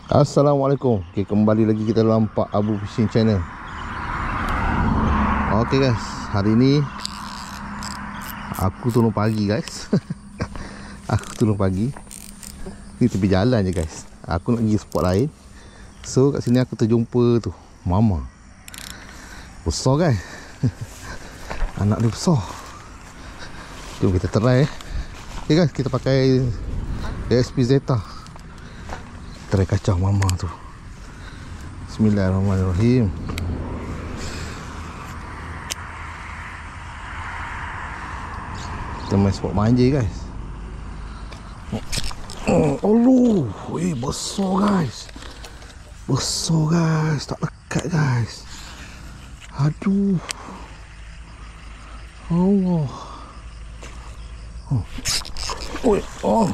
Assalamualaikum. Okay, kembali lagi kita dalam Pak Abu Fishing Channel. Okay guys, hari ni aku turun pagi guys. Aku turun pagi. Ni tepi jalan je guys. Aku nak pergi spot lain. So kat sini aku terjumpa tu mama. Besar guys. Anak dia besar. Jom kita try Okay guys, kita pakai ASP Zeta. Try kacau mama tu. Bismillahirrahmanirrahim. Kita main spot manja guys. Allah, weh, besar guys. Besar guys, tak lekat guys. Aduh. Allah. Oi, oh.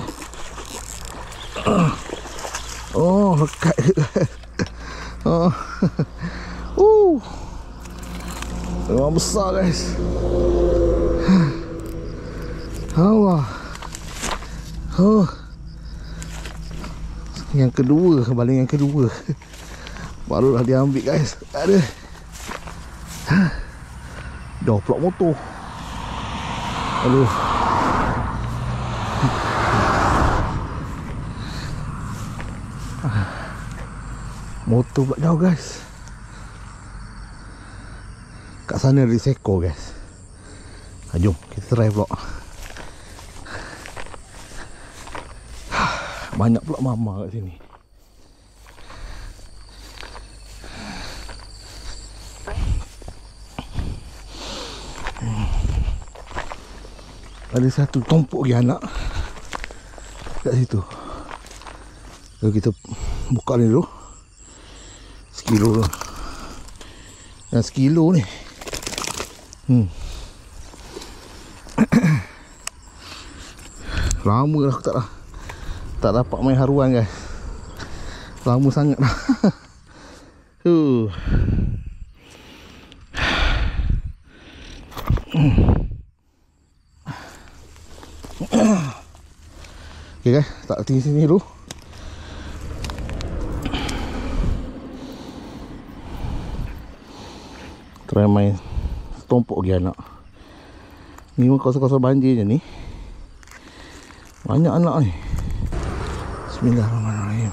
Oh, lekat guys. Oh. Memang besar guys. Allah. Oh. Yang kedua, baling yang kedua. Barulah dia ambil guys. Ada. Dah pulak motor. Aduh. Motor pula jauh guys. Kat sana ada seekor guys. Jom kita try pula. Banyak pula mama kat sini. Ada satu tumpuk lagi anak kat situ. So, kita buka ni dulu. Sekilo tu. Yang sekilo ni. Lama dah aku tak dapat main haruan guys. Lama sangat dah. Okay guys, tak tinggi sini dulu. Try main tompok lagi anak. Ni kawasan-kawasan banjir je ni. Banyak anak ni. Bismillahirrahmanirrahim.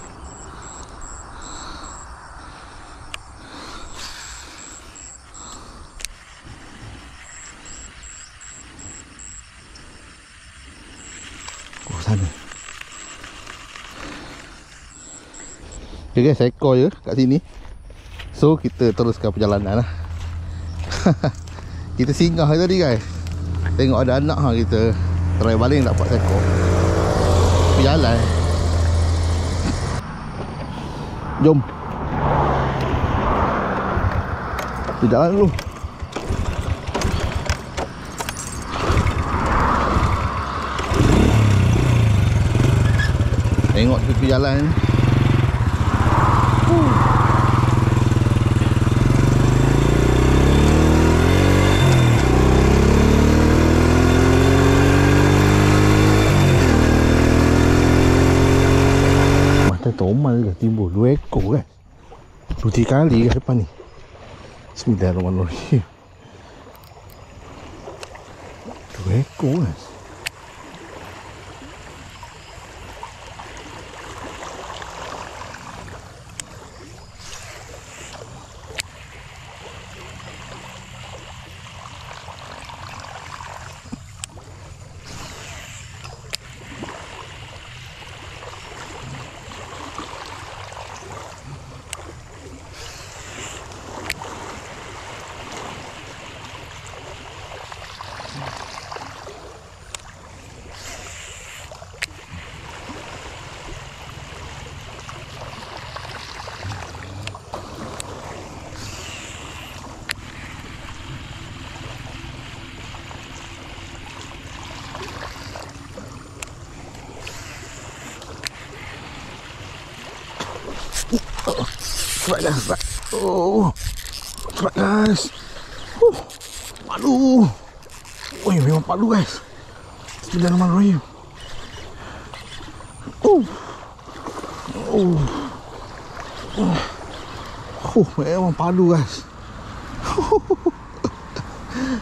Oh, sana. Okay guys, seekor je kat sini. So kita teruskan perjalanan lah. Kita singgah tadi guys. Tengok ada anak kita try baling dapat seekor. Berjalan. Jom. Kita jalan dulu. Tengok tepi jalan. Tomal ke timbul 2 ekor kan. 2-3 kali ke depan ni. Bismillahirrahmanirrahim. 2 ekor kan. Strike guys, strike. Oh, strike guys. Palu. Woi, memang palu guys. Bismillahirrahmanirrahim. Memang padu guys.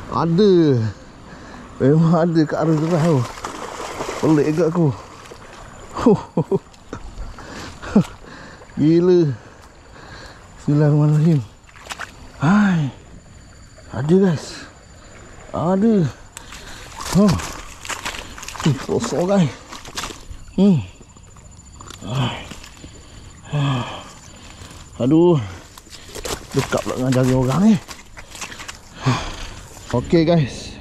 Ada. Memang ada kat arah deras tu. Pelik agak aku. Gila. Bismillahirrahmanirrahim. Hai. Ada guys. Ada. Kosong guys. Aduh. Dekat pula dengan jaga orang ni. Okey guys.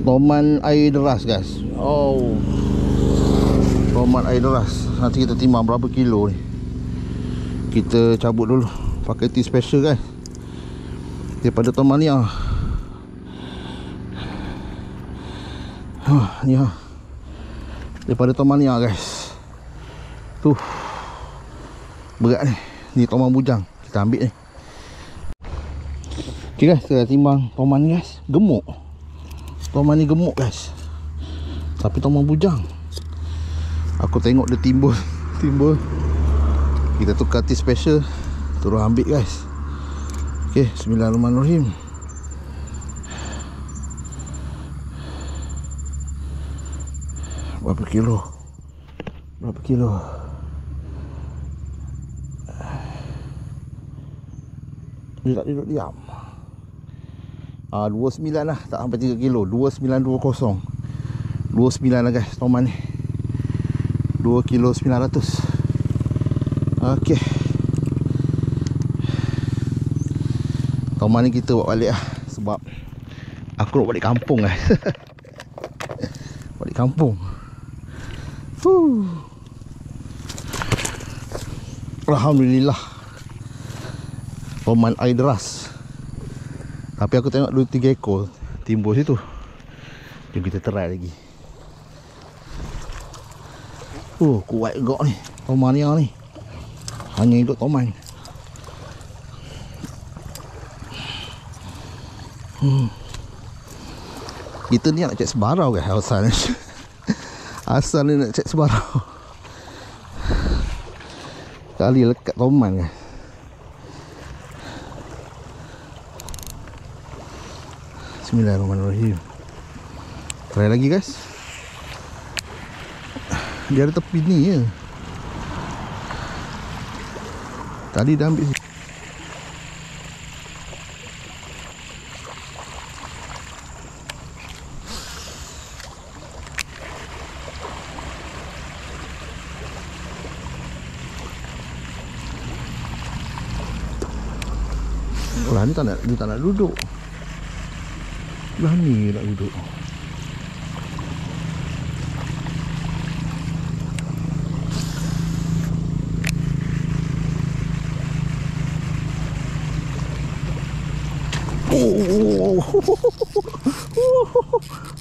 Toman air deras guys. Oh. Toman air deras. Nanti kita timbang berapa kilo ni. Kita cabut dulu. Pakai tea special guys. Daripada toman ni ah. Ni ah. Daripada toman ni ah guys. Tu. Berat ni. Ni toman bujang. Kita ambil ni. Okay guys, kita timbang toman ni guys. Gemuk. Toman ni gemuk guys. Tapi toman bujang. Aku tengok dia timbul. Timbul. Kita tukar tea special. Terus ambil guys. Okay, bismillahirrahmanirrahim. Berapa kilo? Berapa kilo? Dia tak duduk diam. 29 lah. Tak sampai 3 kilo. 2920. 29 lah guys toman ni. 2 kilo 900. Okay. Toman ni kita bawa balik lah. Sebab aku nak balik kampung guys. Balik kampung. Alhamdulillah. Toman air deras. Tapi aku tengok 2-3 ekor timbul situ. Jom kita try lagi. Kuat juga ni toman ni. Hanya hidup toman. Kita ni nak cek sebarau guys asal ni. Asal ni nak cek sebarau. Kali lekat toman guys. Bismillahirrahmanirrahim. Try lagi guys. Dia ada tepi ni je. Tadi dah ambil. Lah ni dia tak nak duduk. Lah ni nak duduk.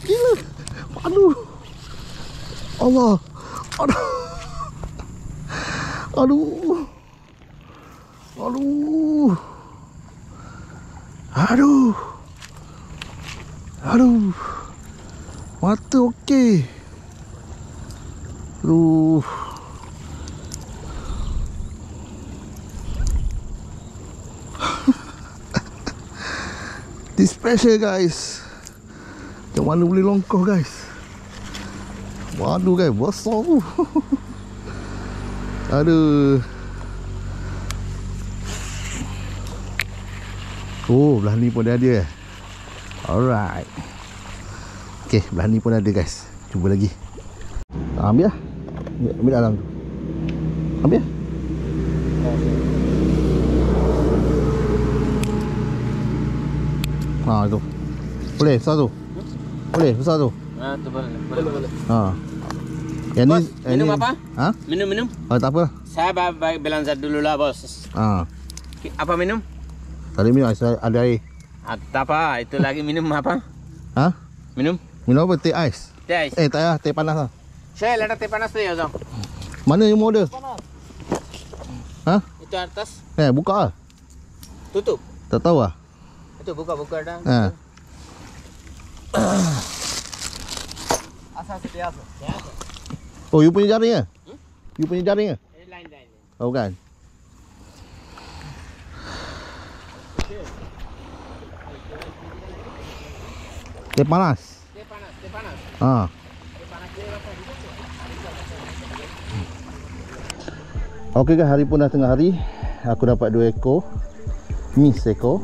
Gila. Aduh. Allah. Aduh. Aduh. Aduh. Aduh. Aduh. Mata okey. Aduh. This special guys. Macam mana boleh longkah guys. Waduh guys, besar tu. Aduh. Oh, belah ni pun dah ada. Alright. Okay, belah ni pun ada guys. Cuba lagi. Ambil lah. Ambil dalam tu. Ambil. Ha, tu. Boleh besar tu? Boleh besar tu? Ha, tu boleh. Ha. Yang Bos, ni minum ni, apa? Ha? Minum. Oh, tak apa. Saya bilang dulu lah bos. Ha. Apa minum? Tadi minum ada air. Tak apa, itu lagi minum apa? Ha? Minum? Minum apa? Teh ais? Teh ais. Tak payah, teh panas lah. Saya ada teh panas tu ya, Zong. Mana yang mau order? Ha? Itu atas. Buka lah. Tutup. Tak tahu lah. Itu buka dah. Ha. Asal biasa. Oh, you punya jaring ke? You punya jaring ke? Lain. Oh kan. Teh panas. Teh panas, teh panas. Ha. Teh panas dia apa? Okey guys, hari pun dah tengah hari. Aku dapat 2 ekor. Miss ekor.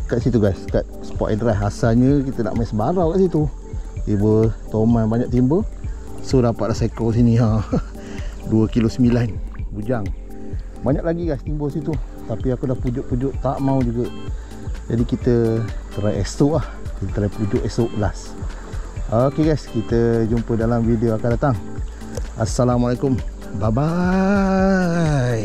Kat situ guys, kat spot air dry. Asalnya kita nak main sebarau kat situ. Tiba Toman banyak timba. So dapat dah sekor sini ha. 2 kilo 9 bujang. Banyak lagi guys timbul situ. Tapi aku dah pujuk-pujuk tak mau juga. Jadi kita try esok lah. Kita try pujuk esok last. Okay guys, kita jumpa dalam video akan datang. Assalamualaikum. Bye bye.